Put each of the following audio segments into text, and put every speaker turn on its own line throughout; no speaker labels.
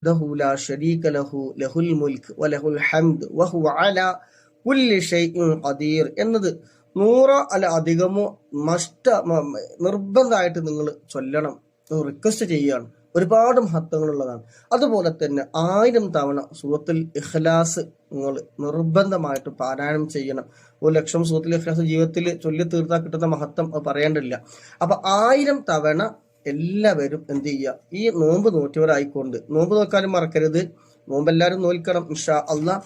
വഹ്ദഹു ലാ ശരീക ലഹു ലഹുൽ മുൽക്ക് വലഹുൽ ഹംദ് വഹുവ അലാ കുല്ലി ഷൈഇൻ ഖദീർ എന്നത് 100 അല്ല അധികമോ നിർബന്ധമായിട്ട് നിങ്ങൾ ചൊല്ലണം, റിക്വസ്റ്റ് ചെയ്യുകയാണ്. ഒരുപാട് മഹത്വങ്ങളുള്ളതാണ്. അതുപോലെ തന്നെ 1000 തവണ സൂറത്തുൽ ഇഖ്ലാസ് നിങ്ങൾ നിർബന്ധമായിട്ട് പാരായണം ചെയ്യണം. 1,00,000 സൂറത്തുൽ ഇഖ്ലാസ് ജീവിതത്തിൽ ചൊല്ലി തീർത്താൽ കിട്ടുന്ന മഹത്വം പറയേണ്ടില്ല. അപ്പൊ 1000 തവണ എല്ലാവരും എന്ത് ചെയ്യുക, ഈ നോമ്പ് നോറ്റവരായിക്കൊണ്ട്, നോമ്പ് നോക്കാനും മറക്കരുത്, നോമ്പ് എല്ലാവരും നോൽക്കണം ഇൻഷാ അല്ലാഹ്.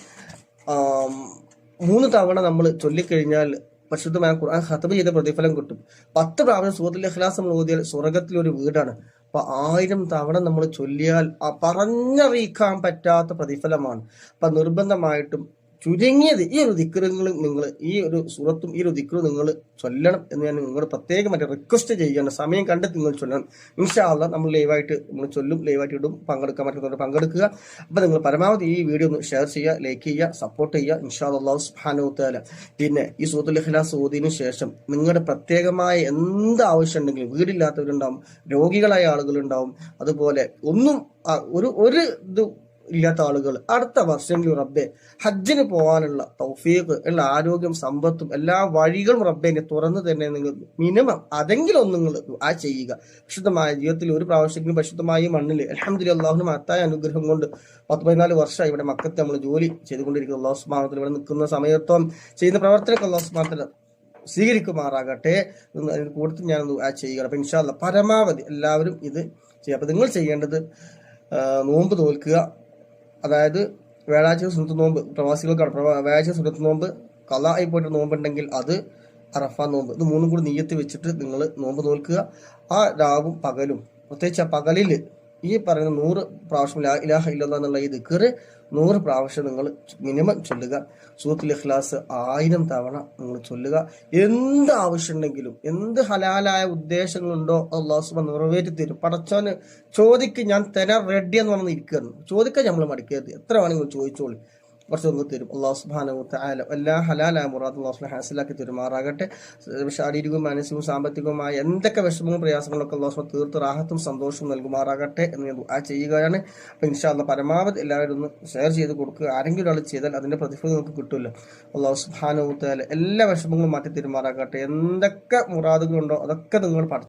3 തവണ നമ്മൾ ചൊല്ലിക്കഴിഞ്ഞാൽ പരിശുദ്ധമായ ഖുർആൻ ഖത്മ ചെയ്ത പ്രതിഫലം കിട്ടും. 10 പ്രാവശ്യം സൂറത്തുൽ ഇഖ്ലാസ് നമ്മൾ ഓതിയാൽ സ്വർഗത്തിലൊരു വീടാണ്. അപ്പൊ 1000 തവണ നമ്മൾ ചൊല്ലിയാൽ പറഞ്ഞറിയിക്കാൻ പറ്റാത്ത പ്രതിഫലമാണ്. അപ്പൊ നിർബന്ധമായിട്ടും ചുരുങ്ങിയത് ഈ ഒരു ദിക്റുകളും നിങ്ങൾ, ഈ ഒരു സൂറത്തും ഈ ഒരു ദിക്റും നിങ്ങൾ ചൊല്ലണം എന്ന് ഞാൻ നിങ്ങളോട് പ്രത്യേകമായിട്ട് റിക്വസ്റ്റ് ചെയ്യണം. സമയം കണ്ടെത്തി നിങ്ങൾ ചൊല്ലണം. ഇൻഷാ അല്ലാഹ് നമ്മൾ ലൈവായിട്ട് നമ്മൾ ചൊല്ലും, ലൈവായിട്ട് ഇടും. പങ്കെടുക്കാൻ പറ്റുന്നവർ പങ്കെടുക്കുക. അപ്പൊ നിങ്ങൾ പരമാവധി ഈ വീഡിയോ ഒന്ന് ഷെയർ ചെയ്യുക, ലൈക്ക് ചെയ്യുക, സപ്പോർട്ട് ചെയ്യുക ഇൻഷാ അല്ലാഹ് സുബ്ഹാനഹു വ തആല. പിന്നെ ഈ സൂറത്തുൽ ഇഖ്ലാസ് ഓതിയതിനു ശേഷം നിങ്ങളുടെ പ്രത്യേകമായ എന്ത് ആവശ്യം ഉണ്ടെങ്കിലും, വീടില്ലാത്തവരുണ്ടാവും, രോഗികളായ ആളുകളുണ്ടാവും, അതുപോലെ ഒന്നും ഒരു ഇത് ഇല്ലാത്ത ആളുകൾ, അടുത്ത വർഷങ്ങളിൽ റബ്ബെ ഹജ്ജിന് പോകാനുള്ള തൗഫീഖ്, ഉള്ള ആരോഗ്യം, സമ്പത്തും എല്ലാ വഴികളും റബ്ബെ തുറന്നു തന്നെ നിങ്ങൾ മിനിമം അതെങ്കിലും ഒന്ന് നിങ്ങൾ ആ ചെയ്യുക. വിശുദ്ധമായ ജീവിതത്തിൽ ഒരു പ്രാവശ്യമെങ്കിലും പരിശുദ്ധമായ മണ്ണിൽ അൽഹംദുലില്ലാഹ് അല്ലാഹുവിന്റെ മഹത്തായ അനുഗ്രഹം കൊണ്ട് 14 വർഷമായി ഇവിടെ മക്കത്ത് നമ്മൾ ജോലി ചെയ്തുകൊണ്ടിരിക്കുന്നത്. അല്ലാഹു സുബ്ഹാനഹു വ തആല ഇവിടെ നിൽക്കുന്ന സമയത്തും ചെയ്യുന്ന പ്രവർത്തനങ്ങൾ അല്ലാഹു സുബ്ഹാനഹു വ തആല സ്വീകരിക്കുമാറാകട്ടെ. അതിന് കൂടുതൽ ഞാനൊന്ന് ആ ചെയ്യുക. അപ്പൊ ഇൻഷാ അല്ലാഹ് പരമാവധി എല്ലാവരും ഇത് ചെയ്യുക. അപ്പൊ നിങ്ങൾ ചെയ്യേണ്ടത് നോമ്പ് നോൽക്കുക. അതായത് വ്യാഴാഴ്ച സുന്നത്ത് നോമ്പ് പ്രവാസികൾക്കാണ്. വ്യാഴാഴ്ച സുന്നത്ത് നോമ്പ്, ഖളാ ആയി പോയിട്ട് നോമ്പുണ്ടെങ്കിൽ അത്, അറഫ നോമ്പ്, ഇത് 3 കൂടി നിയ്യത്ത് വെച്ചിട്ട് നിങ്ങൾ നോമ്പ് നോൽക്കുക. ആ രാവും പകലും, പ്രത്യേകിച്ച് ആ പകലിൽ ഈ പറയുന്ന 100 പ്രാവശ്യം ലാ ഇലാഹ ഇല്ലല്ലാഹ് എന്നുള്ള ഈ ദിക്ർ 100 പ്രാവശ്യം നിങ്ങൾ മിനിമം ചൊല്ലുക. സൂറത്തുൽ ഇഖ്ലാസ് 1000 തവണ നിങ്ങൾ ചൊല്ലുക. എന്ത് ആവശ്യം ഉണ്ടെങ്കിലും, എന്ത് ഹലാലായ ഉദ്ദേശങ്ങളുണ്ടോ അല്ലാഹു സുബ്ഹാനഹു നിറവേറ്റി തരും. പടച്ചോന് ചോദിക്ക്, ഞാൻ തരാൻ റെഡി എന്ന് പറഞ്ഞ് ഇരിക്കുന്നു. ചോദിക്കാൻ നമ്മൾ മടിക്കരുത്, എത്ര വേണമെങ്കിലും ചോദിച്ചോളൂ, കുറച്ചൊന്ന് തരും. അല്ലാഹു സുബ്ഹാനഹു വ തആല എല്ലാ ഹലാലായ മുറാദ് അല്ലാഹു ഹാസിലാക്കി തരുമാറാകട്ടെ. ശാരീരികവും മാനസികവും സാമ്പത്തികവുമായ എന്തൊക്കെ വിഷമവും പ്രയാസങ്ങളൊക്കെ അല്ലാഹു തീർത്ത് റാഹത്തും സന്തോഷവും നൽകുമാറാകട്ടെ എന്ന് ഞാൻ ദുആ ചെയ്യുകയാണ്. അപ്പൊ ഇൻഷാ അല്ലാഹ് പരമാവധി എല്ലാവരും ഒന്ന് ഷെയർ ചെയ്ത് കൊടുക്കുക. ആരെങ്കിലും ഒരാൾ ചെയ്താൽ അതിന്റെ പ്രതിഫലം നിങ്ങൾക്ക് കിട്ടുമല്ലോ. അല്ലാഹു സുബ്ഹാനഹു വ തആല എല്ലാ വിഷമങ്ങളും മാറ്റി തരുമാറാകട്ടെ. എന്തൊക്കെ മുറാദുകളുണ്ടോ അതൊക്കെ നിങ്ങൾ